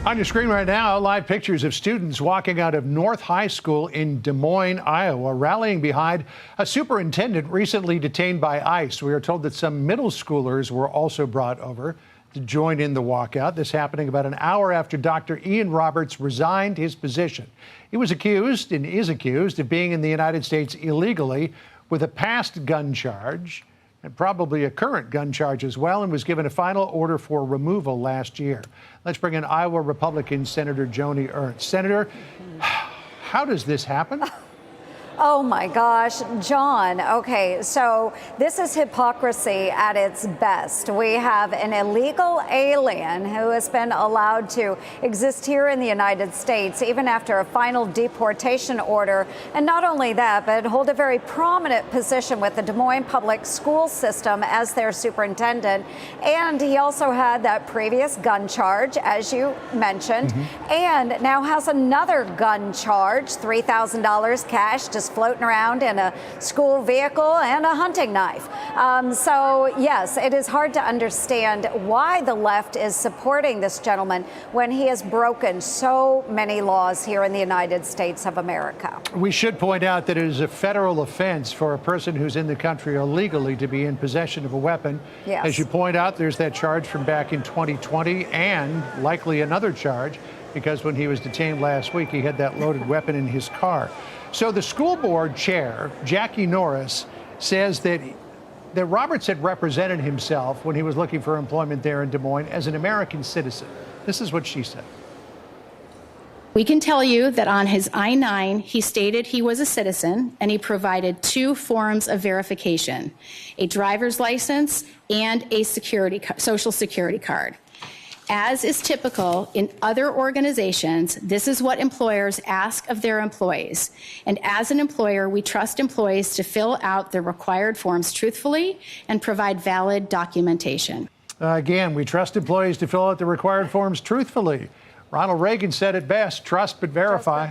On your screen right now, live pictures of students walking out of North High School in Des Moines, Iowa, rallying behind a superintendent recently detained by ICE. We are told that some middle schoolers were also brought over to join in the walkout. This happening about an hour after Dr. Ian Roberts resigned his position. He was accused and is accused of being in the United States illegally with a past gun charge and probably a current gun charge as well, and was given a final order for removal last year. Let's bring in Iowa Republican Senator Joni Ernst. Senator, how does this happen? Oh my gosh, John. Okay, so this is hypocrisy at its best. We have an illegal alien who has been allowed to exist here in the United States even after a final deportation order. And not only that, but hold a very prominent position with the Des Moines public school system as their superintendent. And he also had that previous gun charge, as you mentioned, and now has another gun charge, $3,000 cash, just floating around in a school vehicle and a hunting knife. So, yes, it is hard to understand why the left is supporting this gentleman when he has broken so many laws here in the United States of America. We should point out that it is a federal offense for a person who's in the country illegally to be in possession of a weapon. Yes. As you point out, there's that charge from back in 2020 and likely another charge because when he was detained last week, he had that loaded weapon in his car. So the school board chair, Jackie Norris, says that Roberts had represented himself when he was looking for employment there in Des Moines as an American citizen. This is what she said. We can tell you that on his I-9, he stated he was a citizen, and he provided 2 forms of verification, a driver's license and a social security card. As is typical in other organizations, this is what employers ask of their employees. And as an employer, we trust employees to fill out the required forms truthfully and provide valid documentation. Again, we trust employees to fill out the required forms truthfully. Ronald Reagan said it best, trust but verify.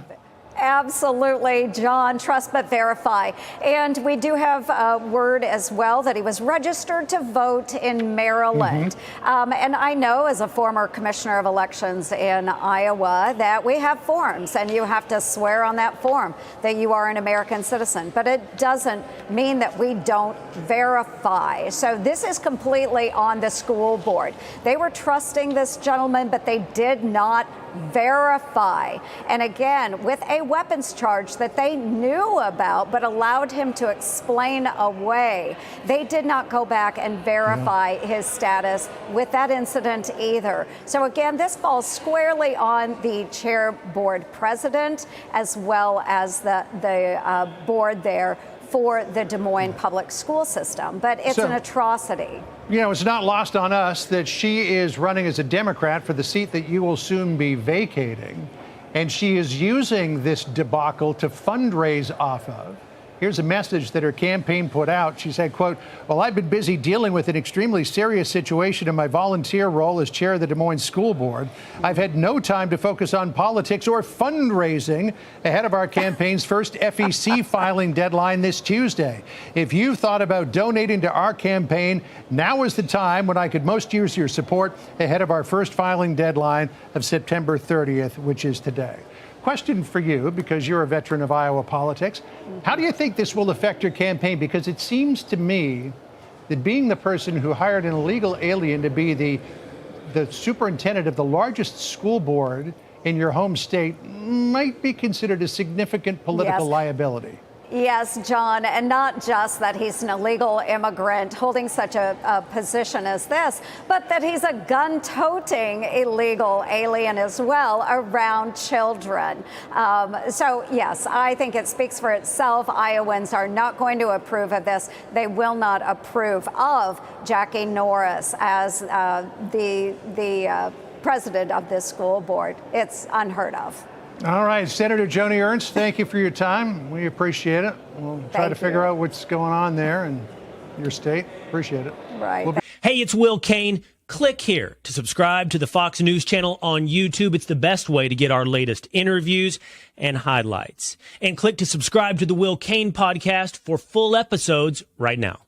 Absolutely, John. Trust but verify. And we do have word as well that he was registered to vote in Maryland. And I know as a former commissioner of elections in Iowa that we have forms and you have to swear on that form that you are an American citizen. But it doesn't mean that we don't verify. So this is completely on the school board. They were trusting this gentleman, but they did not verify. And again, with a weapons charge that they knew about but allowed him to explain away, they did not go back and verify his status with that incident either. So again, this falls squarely on the chair board president as well as the board there for the Des Moines public school system. But it's an atrocity. You know, it's not lost on us that she is running as a Democrat for the seat that you will soon be vacating. And she is using this debacle to fundraise off of. Here's a message that her campaign put out. She said, quote, "Well, I've been busy dealing with an extremely serious situation in my volunteer role as chair of the Des Moines School Board. I've had no time to focus on politics or fundraising ahead of our campaign's first FEC filing deadline this Tuesday. If you thought about donating to our campaign, now is the time when I could most use your support ahead of our first filing deadline of September 30th, which is today." Question for you, because you're a veteran of Iowa politics. How do you think this will affect your campaign? Because it seems to me that being the person who hired an illegal alien to be the superintendent of the largest school board in your home state might be considered a significant political liability. Yes, John, and not just that he's an illegal immigrant holding such a position as this, but that he's a gun-toting illegal alien as well around children. So, yes, I think it speaks for itself. Iowans are not going to approve of this. They will not approve of Jackie Norris as the president of this school board. It's unheard of. All right, Senator Joni Ernst, thank you for your time. We appreciate it. We'll try to figure out what's going on there in your state. Appreciate it. Right. Hey, it's Will Kane. Click here to subscribe to the Fox News channel on YouTube. It's the best way to get our latest interviews and highlights. And click to subscribe to the Will Kane podcast for full episodes right now.